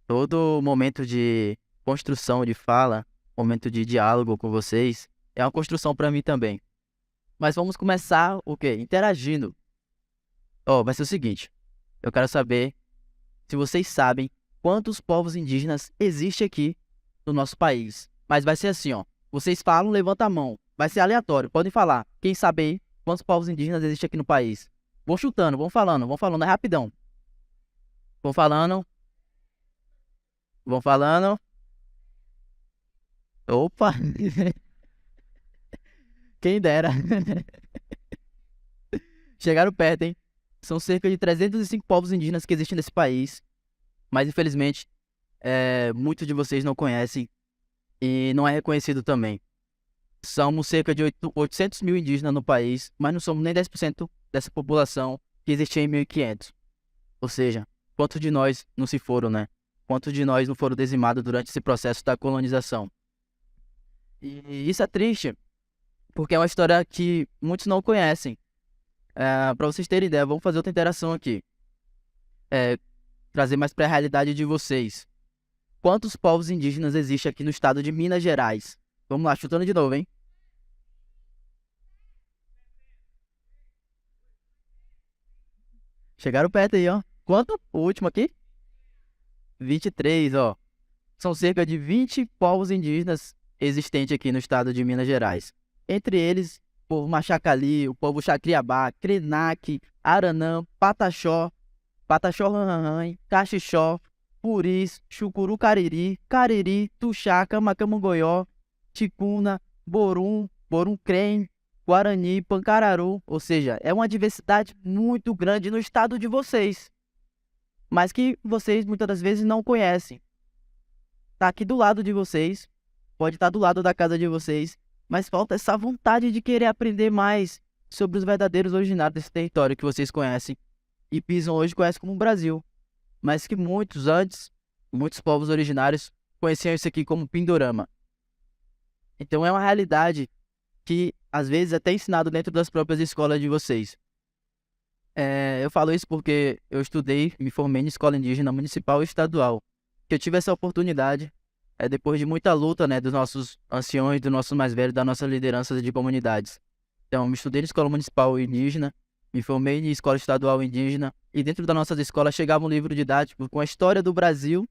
Todo momento de construção de fala, momento de diálogo com vocês, é uma construção para mim também. Mas vamos começar o quê? Interagindo. Ó, vai ser o seguinte, eu quero saber se vocês sabem quantos povos indígenas existem aqui no nosso país. Mas vai ser assim, ó. Vocês falam, levanta a mão. Vai ser aleatório, podem falar. Quem saber quantos povos indígenas existem aqui no país. Vão chutando, vão falando, é rapidão. Vão falando, vão falando. Opa! Quem dera. Chegaram perto, hein? São cerca de 305 povos indígenas que existem nesse país, mas infelizmente muitos de vocês não conhecem e não é reconhecido também. Somos cerca de 800 mil indígenas no país, mas não somos nem 10% dessa população que existia em 1500. Ou seja, quantos de nós não se foram, né? Quantos de nós não foram dizimados durante esse processo da colonização? E isso é triste, porque é uma história que muitos não conhecem. Para vocês terem ideia, vamos fazer outra interação aqui. Trazer mais para a realidade de vocês. Quantos povos indígenas existem aqui no estado de Minas Gerais? Vamos lá, chutando de novo, hein? Chegaram perto aí, ó. Quanto? O último aqui? 23, ó. São cerca de 20 povos indígenas existentes aqui no estado de Minas Gerais. Entre eles, o povo Machacali, o povo Chacriabá, Krenak, Aranã, Pataxó, Pataxó-Ranhanhã, Caxixó, Puris, Chucuru Cariri, Cariri, Tuxá, Camacamangoió, Ticuna, Borum, Borum Crem, Guarani, Pancararu. Ou seja, é uma diversidade muito grande no estado de vocês, mas que vocês muitas das vezes não conhecem. Tá aqui do lado de vocês, pode estar do lado da casa de vocês, mas falta essa vontade de querer aprender mais sobre os verdadeiros originários desse território que vocês conhecem e pisam hoje conhecem como Brasil, mas que muitos antes, muitos povos originários conheciam isso aqui como Pindorama. Então é uma realidade que às vezes é até ensinado dentro das próprias escolas de vocês. Eu falo isso porque eu estudei, me formei em escola indígena municipal e estadual, que eu tive essa oportunidade depois de muita luta, né, dos nossos anciões, dos nossos mais velhos, da nossa liderança de comunidades. Então, eu me estudei na escola municipal indígena, me formei em escola estadual indígena, e dentro das nossas escolas chegava um livro didático com a história do Brasil,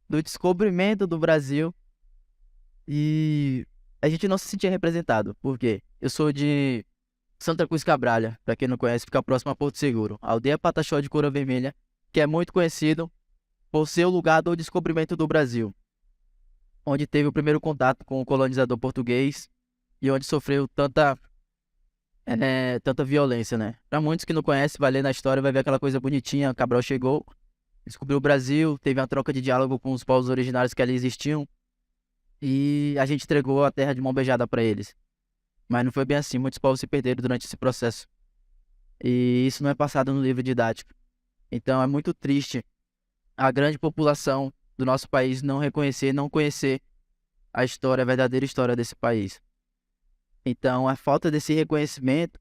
do descobrimento do Brasil, e a gente não se sentia representado. Por quê? Eu sou de Santa Cruz Cabralha, para quem não conhece, fica próximo a Porto Seguro, a aldeia Pataxó de Coroa Vermelha, que é muito conhecido por ser o lugar do descobrimento do Brasil, onde teve o primeiro contato com o colonizador português e onde sofreu tanta violência, né? Para muitos que não conhecem, vai ler na história, vai ver aquela coisa bonitinha. Cabral chegou, descobriu o Brasil, teve uma troca de diálogo com os povos originários que ali existiam e a gente entregou a terra de mão beijada para eles. Mas não foi bem assim, muitos povos se perderam durante esse processo. E isso não é passado no livro didático. Então é muito triste a grande população do nosso país não reconhecer, não conhecer a história, a verdadeira história desse país. Então, a falta desse reconhecimento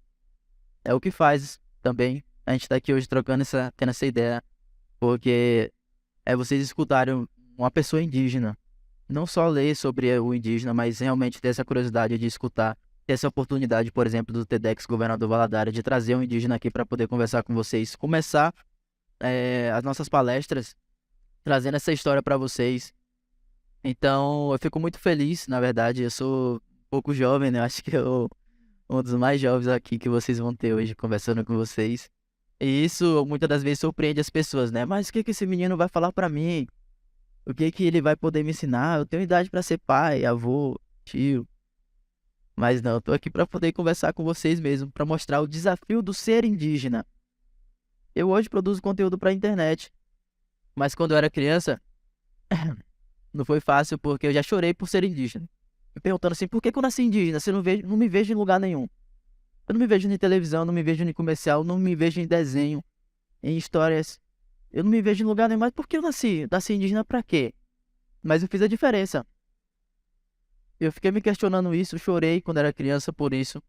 é o que faz também a gente estar aqui hoje tendo essa ideia, porque vocês escutarem uma pessoa indígena, não só ler sobre o indígena, mas realmente ter essa curiosidade de escutar, ter essa oportunidade, por exemplo, do TEDx Governador Valadares, de trazer um indígena aqui para poder conversar com vocês, começar as nossas palestras trazendo essa história para vocês. Então, eu fico muito feliz, na verdade, eu sou um pouco jovem, né? Eu acho que eu um dos mais jovens aqui que vocês vão ter hoje conversando com vocês. E isso muitas das vezes surpreende as pessoas, né? Mas o que que esse menino vai falar para mim? O que que ele vai poder me ensinar? Eu tenho idade para ser pai, avô, tio. Mas não, eu tô aqui para poder conversar com vocês mesmo, para mostrar o desafio do ser indígena. Eu hoje produzo conteúdo para internet, mas quando eu era criança, não foi fácil porque eu já chorei por ser indígena. Me perguntando assim, por que que eu nasci indígena se eu não me vejo em lugar nenhum? Eu não me vejo em televisão, não me vejo em comercial, não me vejo em desenho, em histórias. Eu não me vejo em lugar nenhum, mas por que eu nasci? Nasci indígena pra quê? Mas eu fiz a diferença. Eu fiquei me questionando isso, chorei quando era criança por isso.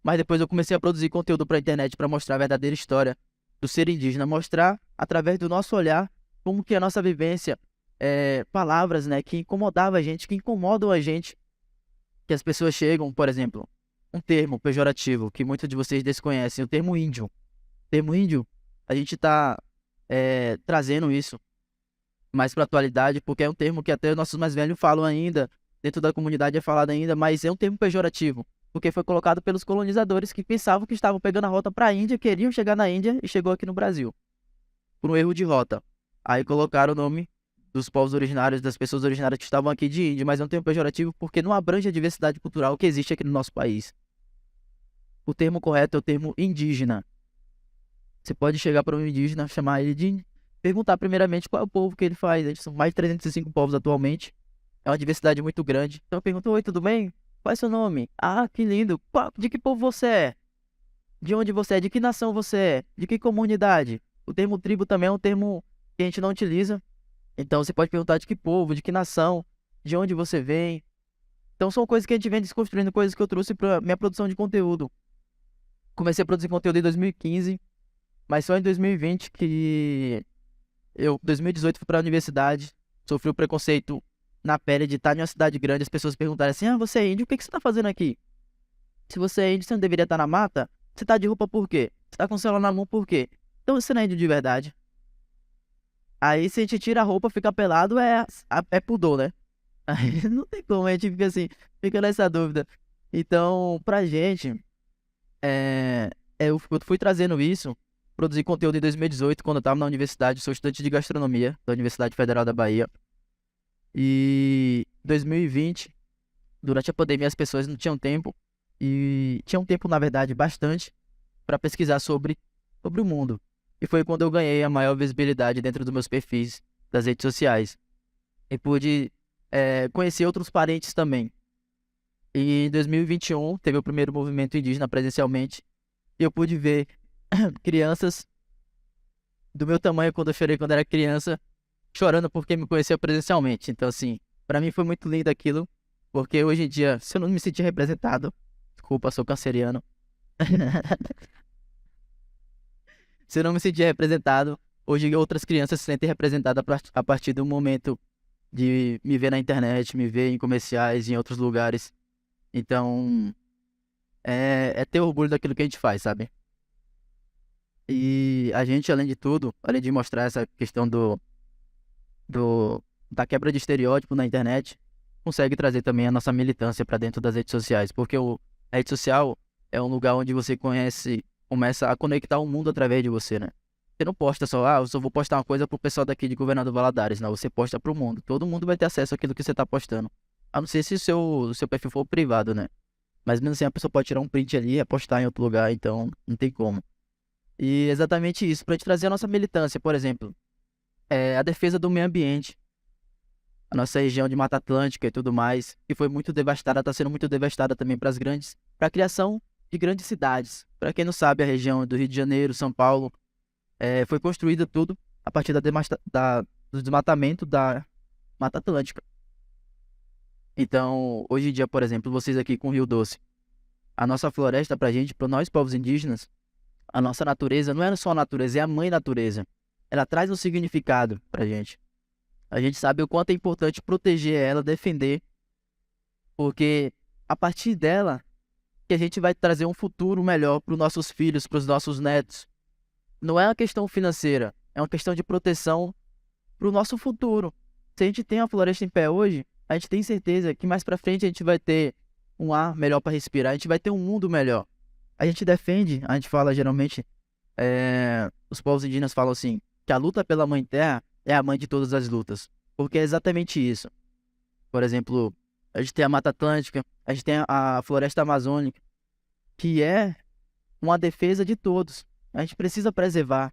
Mas depois eu comecei a produzir conteúdo pra internet para mostrar a verdadeira história do ser indígena, mostrar através do nosso olhar como que é a nossa vivência, palavras, né, que incomodavam a gente, que incomodam a gente, que as pessoas chegam, por exemplo, um termo pejorativo que muitos de vocês desconhecem, o termo índio. O termo índio, a gente está trazendo isso mais para a atualidade, porque é um termo que até os nossos mais velhos falam ainda, dentro da comunidade é falado ainda, mas é um termo pejorativo, porque foi colocado pelos colonizadores que pensavam que estavam pegando a rota para a Índia, queriam chegar na Índia e chegou aqui no Brasil, por um erro de rota. Aí colocaram o nome dos povos originários, das pessoas originárias que estavam aqui de índio, mas é um termo pejorativo porque não abrange a diversidade cultural que existe aqui no nosso país. O termo correto é o termo indígena. Você pode chegar para um indígena, chamar ele de... Perguntar primeiramente qual é o povo que ele faz. São mais de 305 povos atualmente. É uma diversidade muito grande. Então eu pergunto, oi, tudo bem? Qual é seu nome? Ah, que lindo. De que povo você é? De onde você é? De que nação você é? De que comunidade? O termo tribo também é um termo que a gente não utiliza. Então você pode perguntar de que povo, de que nação, de onde você vem. Então são coisas que a gente vem desconstruindo, coisas que eu trouxe para minha produção de conteúdo. Comecei a produzir conteúdo em 2015, mas só em 2020 que 2018 fui para a universidade, sofri o preconceito na pele de estar em uma cidade grande, as pessoas perguntarem assim, você é índio, o que você está fazendo aqui? Se você é índio, você não deveria estar na mata? Você tá de roupa por quê? Você tá com o celular na mão por quê? Então você não é índio de verdade. Aí se a gente tira a roupa, fica pelado, é pudor, né? Aí não tem como, a gente fica assim, fica nessa dúvida. Então, pra gente, eu fui trazendo isso, produzi conteúdo em 2018, quando eu estava na universidade, sou estudante de gastronomia da Universidade Federal da Bahia. E 2020, durante a pandemia, as pessoas não tinham tempo, e tinham tempo, na verdade, bastante, para pesquisar sobre o mundo. E foi quando eu ganhei a maior visibilidade dentro dos meus perfis das redes sociais. E pude conhecer outros parentes também. E em 2021, teve o primeiro movimento indígena presencialmente, e eu pude ver crianças do meu tamanho quando eu chorei quando era criança, chorando porque me conheceu presencialmente. Então, assim, pra mim foi muito lindo aquilo, porque hoje em dia, se eu não me sentir representado, desculpa, sou canceriano, se eu não me sentir representado, hoje outras crianças se sentem representadas a partir do momento de me ver na internet, me ver em comerciais, em outros lugares. Então, é ter orgulho daquilo que a gente faz, sabe? E a gente, além de tudo, além de mostrar essa questão da quebra de estereótipo na internet, consegue trazer também a nossa militância para dentro das redes sociais, porque a rede social é um lugar onde você começa a conectar o mundo através de você, né? Você não posta só, eu só vou postar uma coisa pro pessoal daqui de Governador Valadares, não, você posta pro mundo. Todo mundo vai ter acesso àquilo que você tá postando. A não ser se o seu perfil for privado, né? Mas mesmo assim a pessoa pode tirar um print ali e postar em outro lugar, então não tem como. E exatamente isso, para te trazer a nossa militância, por exemplo, a defesa do meio ambiente, a nossa região de Mata Atlântica e tudo mais, que foi muito devastada, está sendo muito devastada também para a criação de grandes cidades. Para quem não sabe, a região do Rio de Janeiro, São Paulo, foi construída tudo a partir do desmatamento da Mata Atlântica. Então, hoje em dia, por exemplo, vocês aqui com o Rio Doce, a nossa floresta pra gente, para nós povos indígenas, a nossa natureza não é só a natureza, é a mãe natureza. Ela traz um significado pra gente. A gente sabe o quanto é importante proteger ela, defender, porque a partir dela que a gente vai trazer um futuro melhor para os nossos filhos, para os nossos netos. Não é uma questão financeira, é uma questão de proteção para o nosso futuro. Se a gente tem a floresta em pé hoje, a gente tem certeza que mais para frente a gente vai ter um ar melhor para respirar, a gente vai ter um mundo melhor. A gente defende, a gente fala geralmente, os povos indígenas falam assim, que a luta pela mãe terra é a mãe de todas as lutas, porque é exatamente isso. Por exemplo, a gente tem a Mata Atlântica, a gente tem a Floresta Amazônica, que é uma defesa de todos. A gente precisa preservar,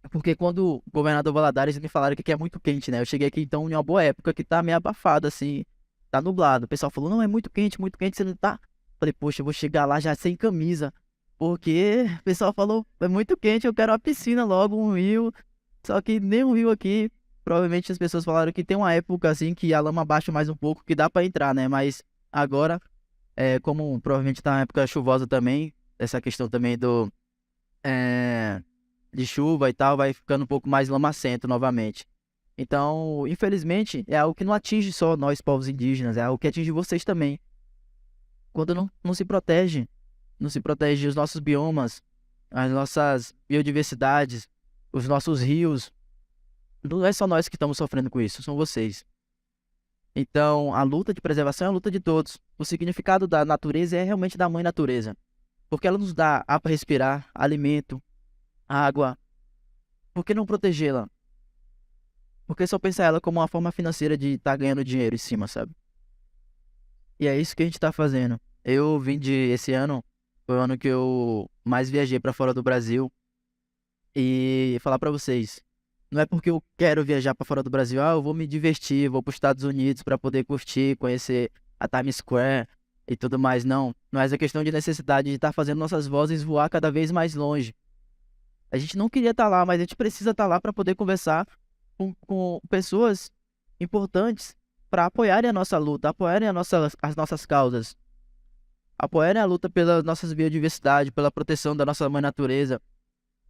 porque quando o governador Valadares me falaram que aqui é muito quente, né? Eu cheguei aqui então em uma boa época que tá meio abafado, assim, tá nublado. O pessoal falou, não, é muito quente, você não tá... Falei, poxa, eu vou chegar lá já sem camisa, porque o pessoal falou, é muito quente, eu quero uma piscina logo, um rio. Só que nem um rio aqui, provavelmente as pessoas falaram que tem uma época assim que a lama baixa mais um pouco, que dá pra entrar, né? Mas agora, como provavelmente tá na época chuvosa também, essa questão também de chuva e tal, vai ficando um pouco mais lamacento novamente. Então, infelizmente, é algo que não atinge só nós, povos indígenas, é algo que atinge vocês também. Quando não se protege, não se protege os nossos biomas, as nossas biodiversidades, os nossos rios, não é só nós que estamos sofrendo com isso, são vocês. Então, a luta de preservação é a luta de todos. O significado da natureza é realmente da mãe natureza, porque ela nos dá ar para respirar, alimento, água. Por que não protegê-la? Por que só pensar ela como uma forma financeira de estar ganhando dinheiro em cima, sabe? E é isso que a gente tá fazendo. Eu vim de esse ano, foi o ano que eu mais viajei para fora do Brasil. E falar pra vocês, não é porque eu quero viajar pra fora do Brasil, eu vou me divertir, vou pros Estados Unidos pra poder curtir, conhecer a Times Square e tudo mais, não. Não é essa questão de necessidade de estar fazendo nossas vozes voar cada vez mais longe. A gente não queria estar lá, mas a gente precisa estar lá pra poder conversar com pessoas importantes pra apoiarem a nossa luta, apoiarem as nossas causas, apoiarem a luta pela nossa biodiversidade, pela proteção da nossa mãe natureza.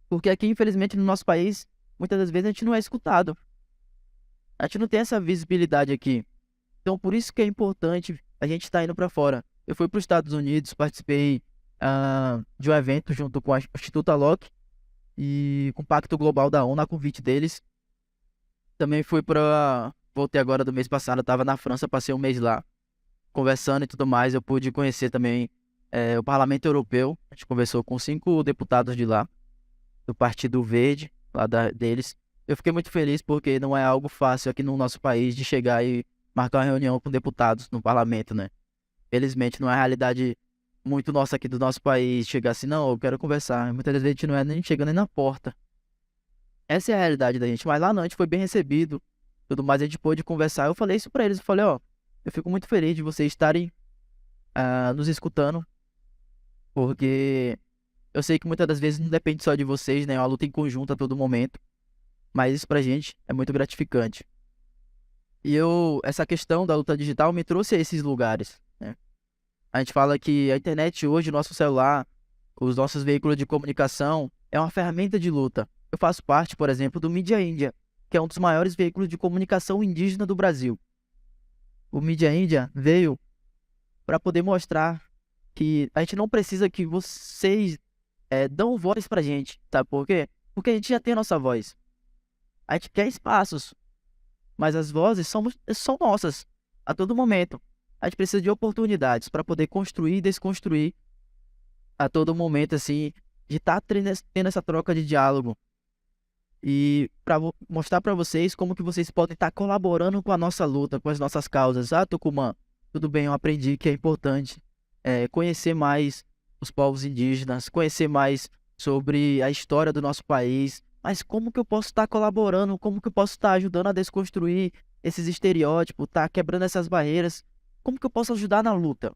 Porque aqui, infelizmente, no nosso país, muitas das vezes a gente não é escutado. A gente não tem essa visibilidade aqui. Então, por isso que é importante a gente estar indo para fora. Eu fui para os Estados Unidos, participei de um evento junto com o Instituto Alok e com o Pacto Global da ONU, a convite deles. Também fui para... Voltei agora do mês passado, eu estava na França, passei um mês lá, conversando e tudo mais. Eu pude conhecer também o Parlamento Europeu. A gente conversou com 5 deputados de lá, do Partido Verde, lá deles. Eu fiquei muito feliz porque não é algo fácil aqui no nosso país de chegar e marcar uma reunião com deputados no parlamento, né? Felizmente não é a realidade muito nossa aqui do nosso país chegar assim, não, eu quero conversar. Muitas vezes a gente não é nem chega nem na porta. Essa é a realidade da gente, mas lá não, a gente foi bem recebido, tudo mais, a gente pôde conversar. Eu falei isso pra eles, eu falei, ó, eu fico muito feliz de vocês estarem nos escutando, porque eu sei que muitas das vezes não depende só de vocês, né? É uma luta em conjunto a todo momento. Mas isso pra gente é muito gratificante. E essa questão da luta digital me trouxe a esses lugares, né? A gente fala que a internet hoje, o nosso celular, os nossos veículos de comunicação, é uma ferramenta de luta. Eu faço parte, por exemplo, do Mídia Índia, que é um dos maiores veículos de comunicação indígena do Brasil. O Mídia Índia veio para poder mostrar que a gente não precisa que vocês dão voz pra gente, sabe por quê? Porque a gente já tem a nossa voz. A gente quer espaços, mas as vozes são nossas a todo momento. A gente precisa de oportunidades para poder construir e desconstruir a todo momento, assim, de estar tendo essa troca de diálogo e para mostrar para vocês como que vocês podem estar colaborando com a nossa luta, com as nossas causas. Ah, Tucumã, tudo bem, eu aprendi que é importante conhecer mais os povos indígenas, conhecer mais sobre a história do nosso país, mas como que eu posso estar colaborando, como que eu posso estar ajudando a desconstruir esses estereótipos, tá quebrando essas barreiras, como que eu posso ajudar na luta?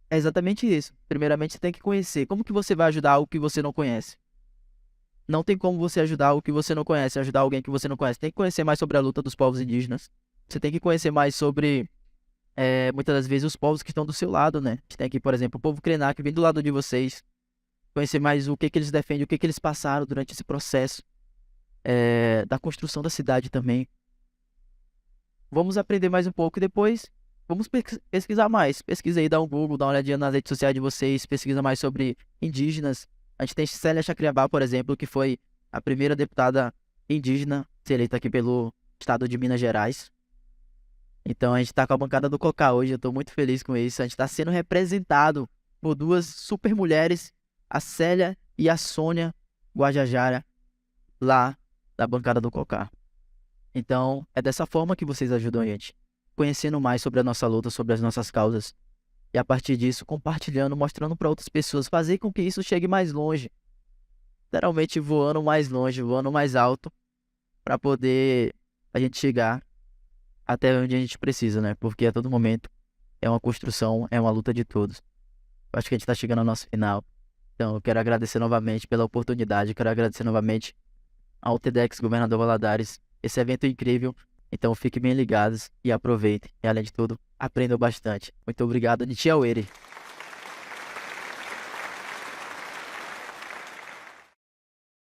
É exatamente isso. Primeiramente, você tem que conhecer. Como que você vai ajudar algo que você não conhece? Não tem como você ajudar algo que você não conhece, ajudar alguém que você não conhece. Tem que conhecer mais sobre a luta dos povos indígenas. Você tem que conhecer mais sobre, muitas das vezes, os povos que estão do seu lado, né? A gente tem aqui, por exemplo, o povo Krenak, que vem do lado de vocês. Conhecer mais o que que eles defendem, o que que eles passaram durante esse processo da construção da cidade também. Vamos aprender mais um pouco e depois vamos pesquisar mais. Pesquisa aí, dá um Google, dá uma olhadinha nas redes sociais de vocês, pesquisa mais sobre indígenas. A gente tem Célia Chacriabá, por exemplo, que foi a primeira deputada indígena a ser eleita aqui pelo estado de Minas Gerais. Então a gente tá com a bancada do Cocá hoje, eu tô muito feliz com isso. A gente tá sendo representado por 2 super mulheres, a Célia e a Sônia Guajajara, lá da bancada do Cocá. Então, é dessa forma que vocês ajudam a gente, conhecendo mais sobre a nossa luta, sobre as nossas causas, e a partir disso, compartilhando, mostrando para outras pessoas, fazer com que isso chegue mais longe, literalmente voando mais longe, voando mais alto, para poder a gente chegar até onde a gente precisa, né? Porque a todo momento é uma construção, é uma luta de todos. Eu acho que a gente está chegando ao nosso final. Então, eu quero agradecer novamente pela oportunidade, quero agradecer novamente ao TEDx Governador Valadares. Esse evento é incrível, então fiquem bem ligados e aproveitem. E além de tudo, aprendam bastante. Muito obrigado, Nitiaueri.